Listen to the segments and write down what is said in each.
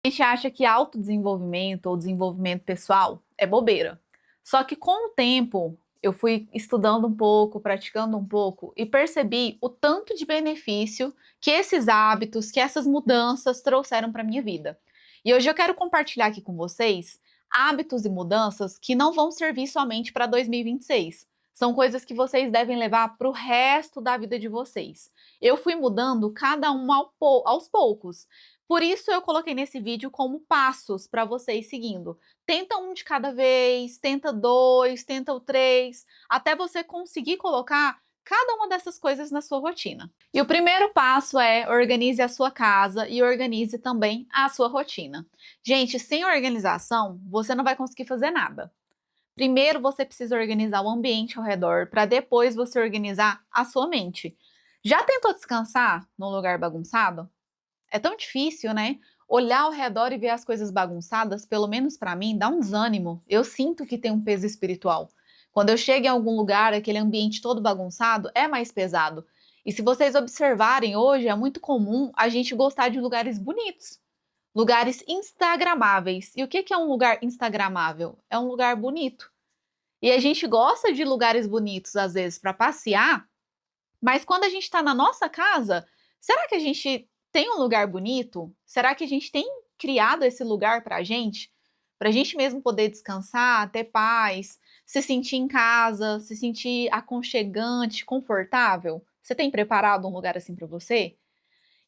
A gente acha que autodesenvolvimento ou desenvolvimento pessoal é bobeira. Só que com o tempo eu fui estudando um pouco, praticando um pouco e percebi o tanto de benefício que esses hábitos, que essas mudanças trouxeram para minha vida. E hoje eu quero compartilhar aqui com vocês hábitos e mudanças que não vão servir somente para 2026. São coisas que vocês devem levar para o resto da vida de vocês. Eu fui mudando cada um aos poucos. Por isso eu coloquei nesse vídeo como passos para você ir seguindo. Tenta um de cada vez, tenta dois, tenta o três, até você conseguir colocar cada uma dessas coisas na sua rotina. E o primeiro passo é organize a sua casa e organize também a sua rotina. Gente, sem organização, você não vai conseguir fazer nada. Primeiro você precisa organizar o ambiente ao redor, para depois você organizar a sua mente. Já tentou descansar num lugar bagunçado? É tão difícil, né? Olhar ao redor e ver as coisas bagunçadas, pelo menos para mim, dá um desânimo. Eu sinto que tem um peso espiritual. Quando eu chego em algum lugar, aquele ambiente todo bagunçado é mais pesado. E se vocês observarem hoje, é muito comum a gente gostar de lugares bonitos, lugares instagramáveis. E o que é um lugar instagramável? É um lugar bonito. E a gente gosta de lugares bonitos, às vezes, para passear, mas quando a gente está na nossa casa, será que a gente tem um lugar bonito? Será que a gente tem criado esse lugar para a gente? Para a gente mesmo poder descansar, ter paz, se sentir em casa, se sentir aconchegante, confortável? Você tem preparado um lugar assim para você?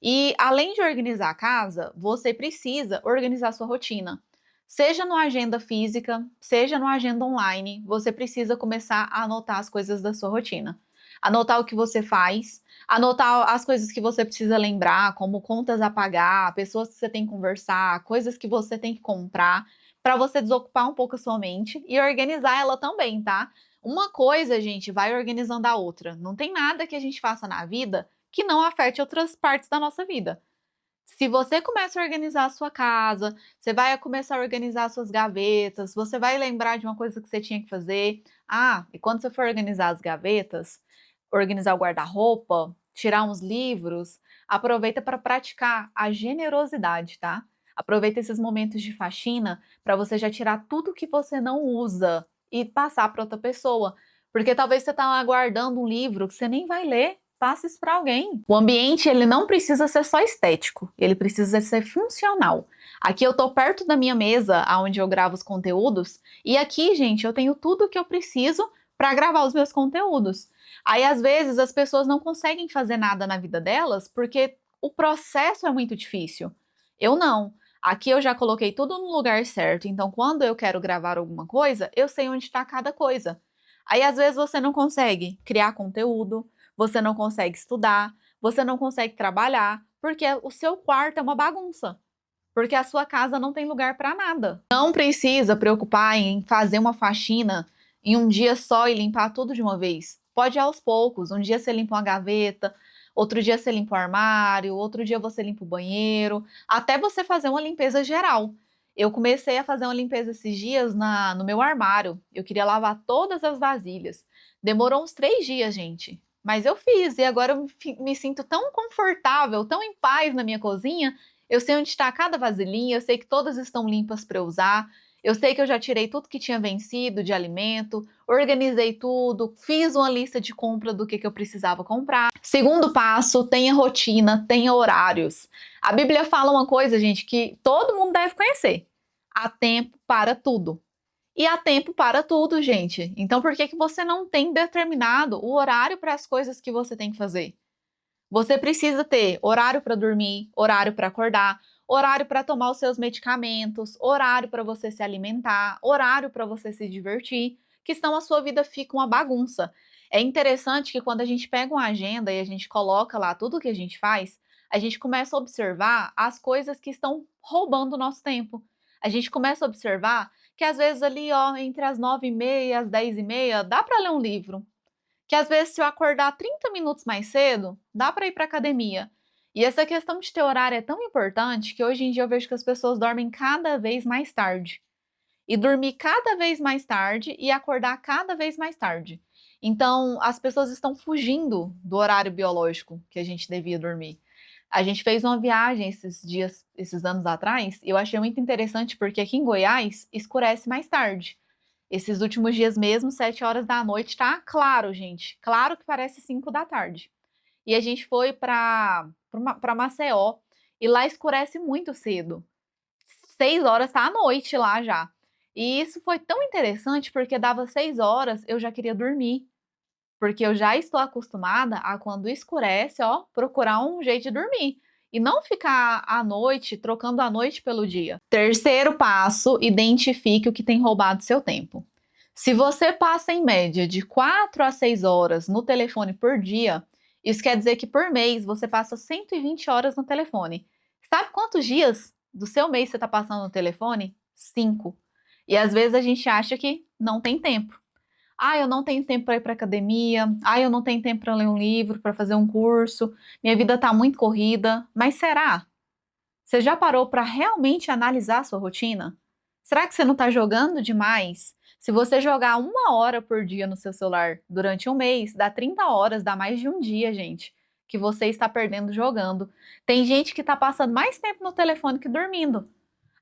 E além de organizar a casa, você precisa organizar sua rotina. Seja no agenda física, seja no agenda online, você precisa começar a anotar as coisas da sua rotina. Anotar o que você faz, anotar as coisas que você precisa lembrar, como contas a pagar, pessoas que você tem que conversar, coisas que você tem que comprar, para você desocupar um pouco a sua mente e organizar ela também, tá? Uma coisa, gente, vai organizando a outra. Não tem nada que a gente faça na vida que não afete outras partes da nossa vida. Se você começa a organizar a sua casa, você vai começar a organizar as suas gavetas, você vai lembrar de uma coisa que você tinha que fazer. Ah, e quando você for organizar as gavetas, organizar o guarda-roupa, tirar uns livros, aproveita para praticar a generosidade, tá? Aproveita esses momentos de faxina para você já tirar tudo que você não usa e passar para outra pessoa. Porque talvez você está lá guardando um livro que você nem vai ler. Passa isso para alguém. O ambiente, ele não precisa ser só estético, ele precisa ser funcional. Aqui eu tô perto da minha mesa, onde eu gravo os conteúdos, e aqui, gente, eu tenho tudo o que eu preciso para gravar os meus conteúdos. Aí, às vezes, as pessoas não conseguem fazer nada na vida delas porque o processo é muito difícil. Eu não. Aqui eu já coloquei tudo no lugar certo, então quando eu quero gravar alguma coisa, eu sei onde está cada coisa. Aí, às vezes, você não consegue criar conteúdo, você não consegue estudar, você não consegue trabalhar, porque o seu quarto é uma bagunça, porque a sua casa não tem lugar para nada. Não precisa preocupar em fazer uma faxina em um dia só e limpar tudo de uma vez. Pode ir aos poucos. Um dia você limpa uma gaveta, outro dia você limpa o armário, outro dia você limpa o banheiro, até você fazer uma limpeza geral. Eu comecei a fazer uma limpeza esses dias no meu armário. Eu queria lavar todas as vasilhas. Demorou uns 3 dias, gente. Mas eu fiz e agora eu me sinto tão confortável, tão em paz na minha cozinha. Eu sei onde está cada vasilhinha, eu sei que todas estão limpas para eu usar. Eu sei que eu já tirei tudo que tinha vencido de alimento, organizei tudo, fiz uma lista de compra do que eu precisava comprar. Segundo passo, tenha rotina, tenha horários. A Bíblia fala uma coisa, gente, que todo mundo deve conhecer. Há tempo para tudo. E há tempo para tudo, gente. Então, por que que você não tem determinado o horário para as coisas que você tem que fazer? Você precisa ter horário para dormir, horário para acordar, horário para tomar os seus medicamentos, horário para você se alimentar, horário para você se divertir, que senão a sua vida fica uma bagunça. É interessante que quando a gente pega uma agenda e a gente coloca lá tudo o que a gente faz, a gente começa a observar as coisas que estão roubando o nosso tempo. A gente começa a observar que às vezes ali, ó, entre as 9h30 e as 10h30, dá para ler um livro, que às vezes se eu acordar 30 minutos mais cedo, dá para ir para academia. E essa questão de ter horário é tão importante que hoje em dia eu vejo que as pessoas dormem cada vez mais tarde. E dormir cada vez mais tarde e acordar cada vez mais tarde. Então, as pessoas estão fugindo do horário biológico que a gente devia dormir. A gente fez uma viagem esses anos atrás, e eu achei muito interessante porque aqui em Goiás escurece mais tarde. Esses últimos dias mesmo, 7 horas da noite, tá claro, gente. Claro que parece 5 da tarde. E a gente foi para Maceió, e lá escurece muito cedo. 6 horas tá à noite lá já. E isso foi tão interessante porque dava 6 horas, eu já queria dormir. Porque eu já estou acostumada a quando escurece, ó, procurar um jeito de dormir. E não ficar à noite, trocando a noite pelo dia. Terceiro passo, identifique o que tem roubado seu tempo. Se você passa em média de 4 a 6 horas no telefone por dia, isso quer dizer que por mês você passa 120 horas no telefone. Sabe quantos dias do seu mês você está passando no telefone? 5. E às vezes a gente acha que não tem tempo. Ah, eu não tenho tempo para ir para academia. Ah, eu não tenho tempo para ler um livro, para fazer um curso. Minha vida está muito corrida. Mas será? Você já parou para realmente analisar a sua rotina? Será que você não está jogando demais? Se você jogar 1 hora por dia no seu celular durante um mês, dá 30 horas, dá mais de um dia, gente, que você está perdendo jogando. Tem gente que está passando mais tempo no telefone que dormindo.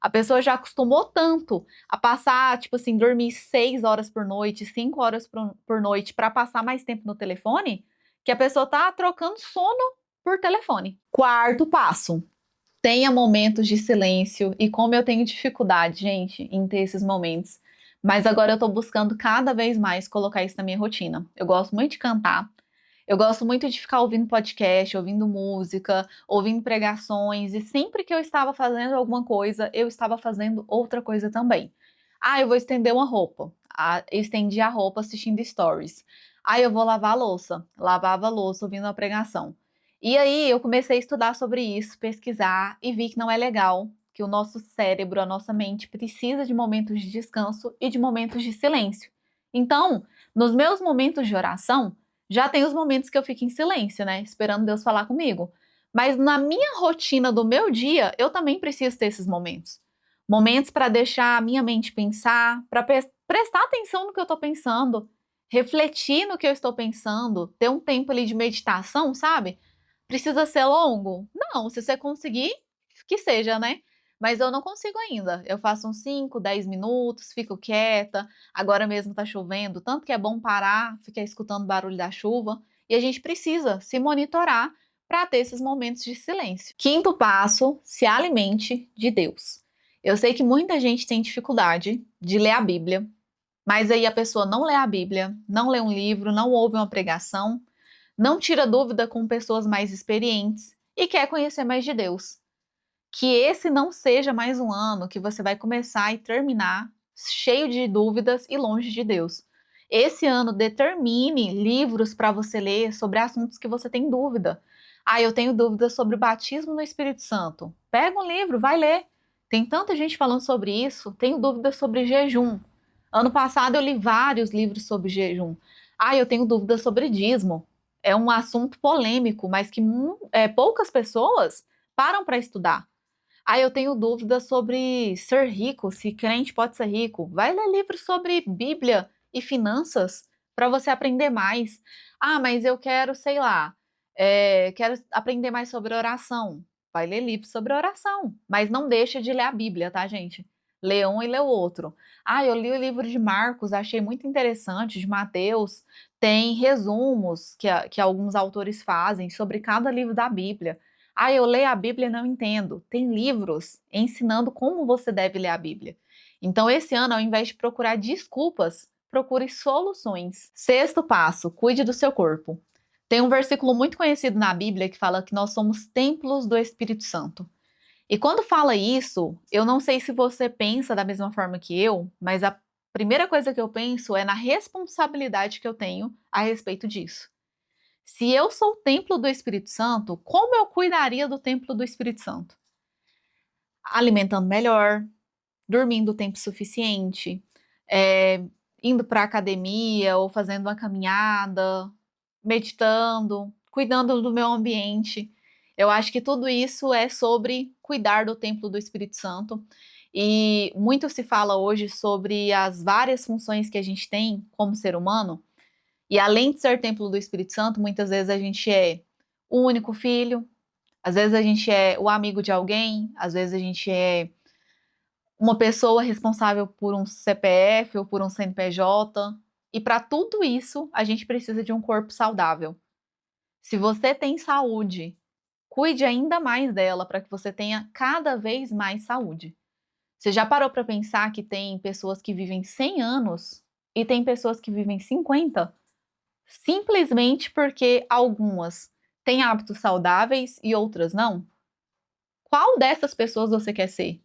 A pessoa já acostumou tanto a passar, tipo assim, dormir 6 horas por noite, 5 horas por noite para passar mais tempo no telefone, que a pessoa tá trocando sono por telefone. Quarto passo: tenha momentos de silêncio. E como eu tenho dificuldade, gente, em ter esses momentos. Mas agora eu tô buscando cada vez mais colocar isso na minha rotina. Eu gosto muito de cantar. Eu gosto muito de ficar ouvindo podcast, ouvindo música, ouvindo pregações, e sempre que eu estava fazendo alguma coisa, eu estava fazendo outra coisa também. Ah, eu vou estender uma roupa. Ah, eu estendi a roupa assistindo stories. Ah, eu vou lavar a louça. Lavava a louça ouvindo a pregação. E aí eu comecei a estudar sobre isso, pesquisar e vi que não é legal, que o nosso cérebro, a nossa mente precisa de momentos de descanso e de momentos de silêncio. Então, nos meus momentos de oração, já tem os momentos que eu fico em silêncio, né? Esperando Deus falar comigo. Mas na minha rotina do meu dia, eu também preciso ter esses momentos. Momentos para deixar a minha mente pensar, para prestar atenção no que eu estou pensando, refletir no que eu estou pensando, ter um tempo ali de meditação, sabe? Precisa ser longo? Não, se você conseguir, que seja, né? Mas eu não consigo ainda. Eu faço uns 5, 10 minutos, fico quieta. Agora mesmo tá chovendo, tanto que é bom parar, ficar escutando o barulho da chuva. E a gente precisa se monitorar para ter esses momentos de silêncio. Quinto passo: se alimente de Deus. Eu sei que muita gente tem dificuldade de ler a Bíblia, mas aí a pessoa não lê a Bíblia, não lê um livro, não ouve uma pregação, não tira dúvida com pessoas mais experientes e quer conhecer mais de Deus. Que esse não seja mais um ano que você vai começar e terminar cheio de dúvidas e longe de Deus. Esse ano, determine livros para você ler sobre assuntos que você tem dúvida. Ah, eu tenho dúvidas sobre o batismo no Espírito Santo. Pega um livro, vai ler. Tem tanta gente falando sobre isso. Tenho dúvidas sobre jejum. Ano passado eu li vários livros sobre jejum. Ah, eu tenho dúvidas sobre dízimo. É um assunto polêmico, mas que poucas pessoas param para estudar. Ah, eu tenho dúvidas sobre ser rico, se crente pode ser rico. Vai ler livros sobre Bíblia e finanças para você aprender mais. Ah, mas eu quero, sei lá, quero aprender mais sobre oração. Vai ler livros sobre oração, mas não deixa de ler a Bíblia, tá, gente? Lê um e lê o outro. Ah, eu li o livro de Marcos, achei muito interessante, de Mateus. Tem resumos que alguns autores fazem sobre cada livro da Bíblia. Ah, eu leio a Bíblia e não entendo. Tem livros ensinando como você deve ler a Bíblia. Então, esse ano, ao invés de procurar desculpas, procure soluções. Sexto passo: cuide do seu corpo. Tem um versículo muito conhecido na Bíblia que fala que nós somos templos do Espírito Santo. E quando fala isso, eu não sei se você pensa da mesma forma que eu, mas a primeira coisa que eu penso é na responsabilidade que eu tenho a respeito disso. Se eu sou o templo do Espírito Santo, como eu cuidaria do templo do Espírito Santo? Alimentando melhor, dormindo o tempo suficiente, é, indo para a academia ou fazendo uma caminhada, meditando, cuidando do meu ambiente. Eu acho que tudo isso é sobre cuidar do templo do Espírito Santo. E muito se fala hoje sobre as várias funções que a gente tem como ser humano. E além de ser templo do Espírito Santo, muitas vezes a gente é o único filho, Às vezes a gente é o amigo de alguém, às vezes a gente é uma pessoa responsável por um CPF ou por um CNPJ. E para tudo isso, a gente precisa de um corpo saudável. Se você tem saúde, cuide ainda mais dela para que você tenha cada vez mais saúde. Você já parou para pensar que tem pessoas que vivem 100 anos e tem pessoas que vivem 50? Simplesmente porque algumas têm hábitos saudáveis e outras não? Qual dessas pessoas você quer ser?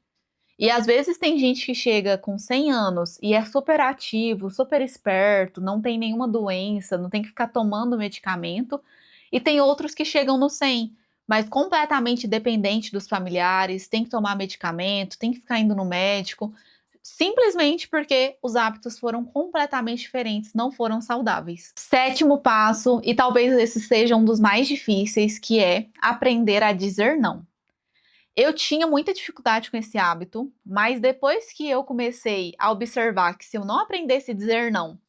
E às vezes tem gente que chega com 100 anos e é super ativo, super esperto, não tem nenhuma doença, não tem que ficar tomando medicamento, e tem outros que chegam no 100, mas completamente dependente dos familiares, tem que tomar medicamento, tem que ficar indo no médico, simplesmente porque os hábitos foram completamente diferentes, não foram saudáveis. Sétimo passo, e talvez esse seja um dos mais difíceis, que é aprender a dizer não. Eu tinha muita dificuldade com esse hábito, mas depois que eu comecei a observar que se eu não aprendesse a dizer não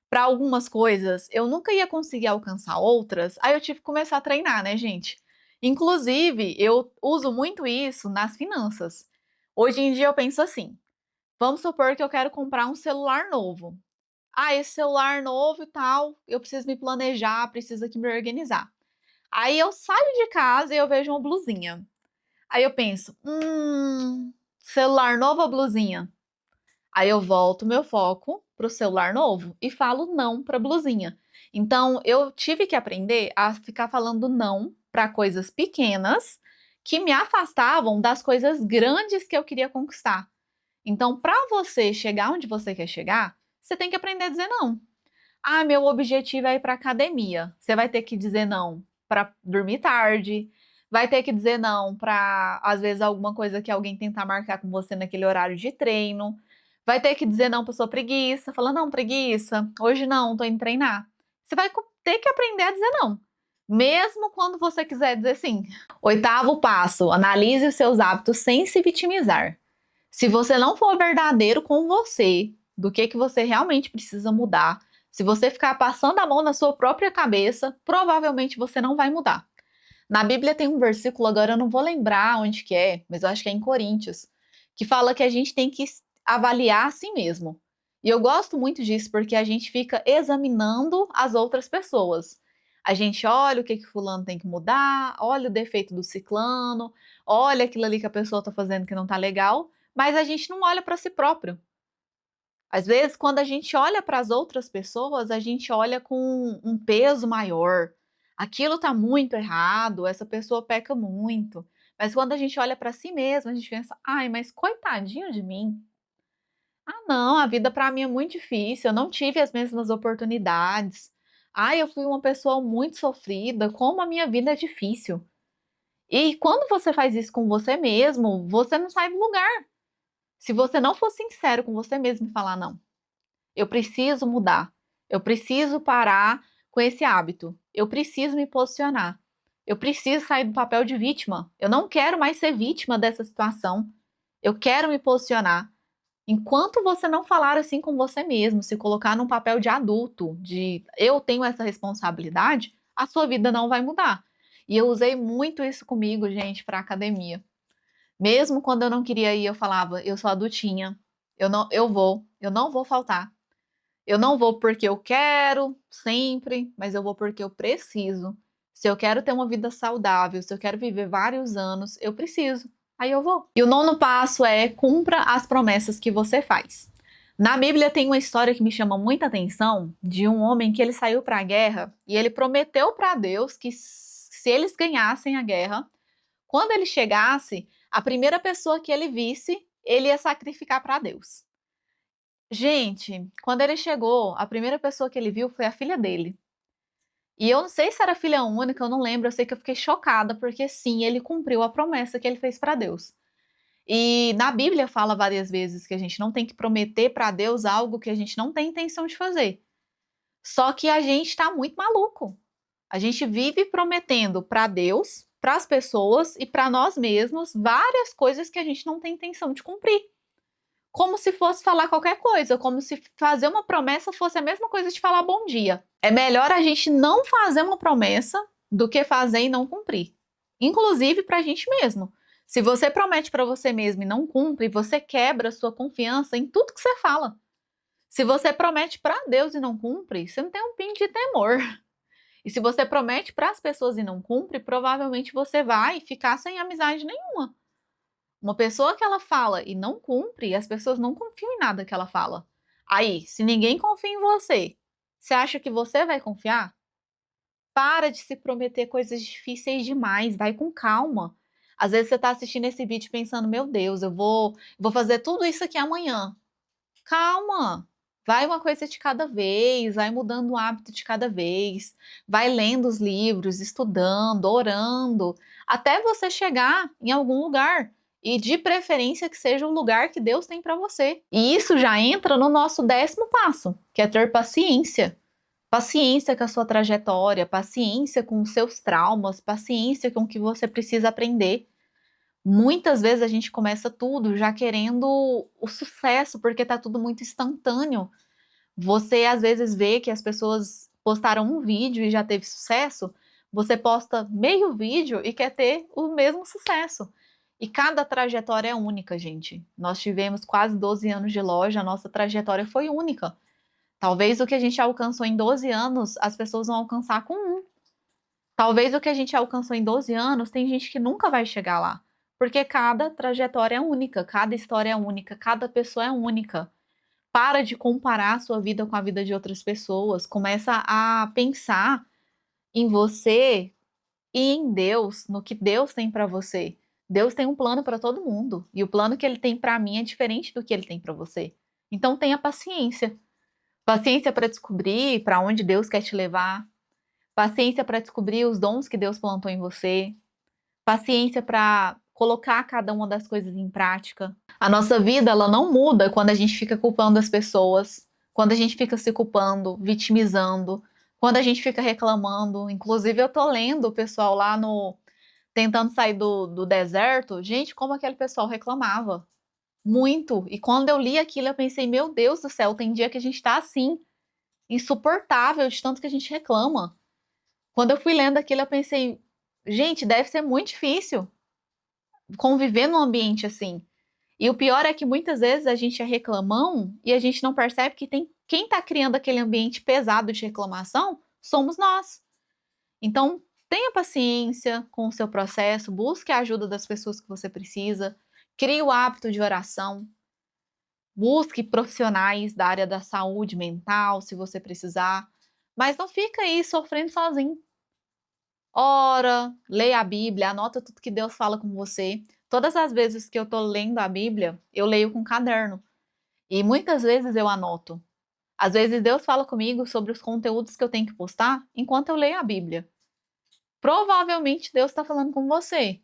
para algumas coisas, eu nunca ia conseguir alcançar outras, aí eu tive que começar a treinar, né, gente? Inclusive, eu uso muito isso nas finanças. Hoje em dia eu penso assim: vamos supor que eu quero comprar um celular novo. Ah, esse celular novo e tal, eu preciso me planejar, preciso aqui me organizar. Aí eu saio de casa e eu vejo uma blusinha. Aí eu penso, celular novo ou blusinha? Aí eu volto meu foco pro celular novo e falo não pra blusinha. Então eu tive que aprender a ficar falando não para coisas pequenas que me afastavam das coisas grandes que eu queria conquistar. Então, para você chegar onde você quer chegar, você tem que aprender a dizer não. Ah, meu objetivo é ir para academia. Você vai ter que dizer não para dormir tarde, vai ter que dizer não para, às vezes, alguma coisa que alguém tentar marcar com você naquele horário de treino. Vai ter que dizer não para sua preguiça. Fala, não, preguiça, hoje não, tô indo treinar. Você vai ter que aprender a dizer não, mesmo quando você quiser dizer sim. Oitavo passo, analise os seus hábitos sem se vitimizar. Se você não for verdadeiro com você, do que você realmente precisa mudar, se você ficar passando a mão na sua própria cabeça, provavelmente você não vai mudar. Na Bíblia tem um versículo, agora eu não vou lembrar onde que é, mas eu acho que é em Coríntios, que fala que a gente tem que avaliar a si mesmo. E eu gosto muito disso porque a gente fica examinando as outras pessoas. A gente olha o que fulano tem que mudar, olha o defeito do ciclano, olha aquilo ali que a pessoa está fazendo que não está legal, mas a gente não olha para si próprio. Às vezes, quando a gente olha para as outras pessoas, a gente olha com um peso maior. Aquilo está muito errado, essa pessoa peca muito. Mas quando a gente olha para si mesmo, a gente pensa: ai, mas coitadinho de mim. Ah, não, a vida para mim é muito difícil, eu não tive as mesmas oportunidades. Ai, eu fui uma pessoa muito sofrida, como a minha vida é difícil. E quando você faz isso com você mesmo, você não sai do lugar. Se você não for sincero com você mesmo e falar: não, eu preciso mudar, eu preciso parar com esse hábito, eu preciso me posicionar, eu preciso sair do papel de vítima, eu não quero mais ser vítima dessa situação, eu quero me posicionar. Enquanto você não falar assim com você mesmo, se colocar num papel de adulto, de eu tenho essa responsabilidade, a sua vida não vai mudar. E eu usei muito isso comigo, gente, para academia. Mesmo quando eu não queria ir, eu falava: eu sou adultinha, eu não vou faltar. Eu não vou porque eu quero sempre, mas eu vou porque eu preciso. Se eu quero ter uma vida saudável, se eu quero viver vários anos, eu preciso. Aí eu vou. E o nono passo é: cumpra as promessas que você faz. Na Bíblia tem uma história que me chama muita atenção de um homem que ele saiu para a guerra e ele prometeu para Deus que se eles ganhassem a guerra, quando ele chegasse, a primeira pessoa que ele visse, ele ia sacrificar para Deus. Gente, quando ele chegou, a primeira pessoa que ele viu foi a filha dele. E eu não sei se era filha única, eu não lembro, eu sei que eu fiquei chocada, porque sim, ele cumpriu a promessa que ele fez para Deus. E na Bíblia fala várias vezes que a gente não tem que prometer para Deus algo que a gente não tem intenção de fazer. Só que a gente está muito maluco. A gente vive prometendo para Deus, para as pessoas e para nós mesmos várias coisas que a gente não tem intenção de cumprir. Como se fosse falar qualquer coisa, como se fazer uma promessa fosse a mesma coisa de falar bom dia. É melhor a gente não fazer uma promessa do que fazer e não cumprir. inclusive para a gente mesmo. Se você promete para você mesmo e não cumpre, você quebra a sua confiança em tudo que você fala. Se você promete para Deus e não cumpre, você não tem um pingo de temor. E se você promete para as pessoas e não cumpre, provavelmente você vai ficar sem amizade nenhuma. Uma pessoa que ela fala e não cumpre, as pessoas não confiam em nada que ela fala. Aí, se ninguém confia em você, você acha que você vai confiar? Para de se prometer coisas difíceis demais, vai com calma. Às vezes você está assistindo esse vídeo pensando, meu Deus, eu vou fazer tudo isso aqui amanhã. Calma, vai uma coisa de cada vez, vai mudando o hábito de cada vez, vai lendo os livros, estudando, orando, até você chegar em algum lugar. E de preferência que seja o lugar que Deus tem para você. E isso já entra no nosso 10º passo, que é ter paciência. Paciência com a sua trajetória, paciência com os seus traumas, paciência com o que você precisa aprender. Muitas vezes a gente começa tudo já querendo o sucesso, porque tá tudo muito instantâneo. Você às vezes vê que as pessoas postaram um vídeo e já teve sucesso, você posta meio vídeo e quer ter o mesmo sucesso. E cada trajetória é única, gente. Nós tivemos quase 12 anos de loja, a nossa trajetória foi única. Talvez o que a gente alcançou em 12 anos, as pessoas vão alcançar com um. Talvez o que a gente alcançou em 12 anos, tem gente que nunca vai chegar lá. Porque cada trajetória é única, cada história é única, cada pessoa é única. Para de comparar a sua vida com a vida de outras pessoas. Começa a pensar em você e em Deus, no que Deus tem para você. Deus tem um plano para todo mundo. E o plano que ele tem para mim é diferente do que ele tem para você. Então tenha paciência. Paciência para descobrir para onde Deus quer te levar. Paciência para descobrir os dons que Deus plantou em você. Paciência para colocar cada uma das coisas em prática. A nossa vida, ela não muda quando a gente fica culpando as pessoas, quando a gente fica se culpando, vitimizando, quando a gente fica reclamando. Inclusive, eu tô lendo o pessoal lá no tentando sair do deserto. Gente, como aquele pessoal reclamava. Muito. E quando eu li aquilo, eu pensei, meu Deus do céu, tem dia que a gente tá assim, insuportável de tanto que a gente reclama. Quando eu fui lendo aquilo, eu pensei, gente, deve ser muito difícil conviver num ambiente assim. E o pior é que muitas vezes a gente é reclamão e a gente não percebe que tem quem está criando aquele ambiente pesado de reclamação somos nós. Então, tenha paciência com o seu processo, busque a ajuda das pessoas que você precisa, crie o hábito de oração, busque profissionais da área da saúde mental, se você precisar, mas não fica aí sofrendo sozinho. Ora, leia a Bíblia, anota tudo que Deus fala com você. Todas as vezes que eu tô lendo a Bíblia, eu leio com caderno. E muitas vezes eu anoto. Às vezes Deus fala comigo sobre os conteúdos que eu tenho que postar enquanto eu leio a Bíblia. Provavelmente Deus está falando com você.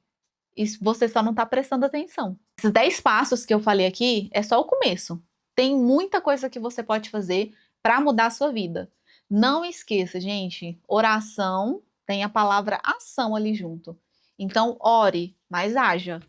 E você só não está prestando atenção. Esses 10 passos que eu falei aqui é só o começo. Tem muita coisa que você pode fazer para mudar a sua vida. Não esqueça, gente, oração tem a palavra ação ali junto. Então, ore, mas haja.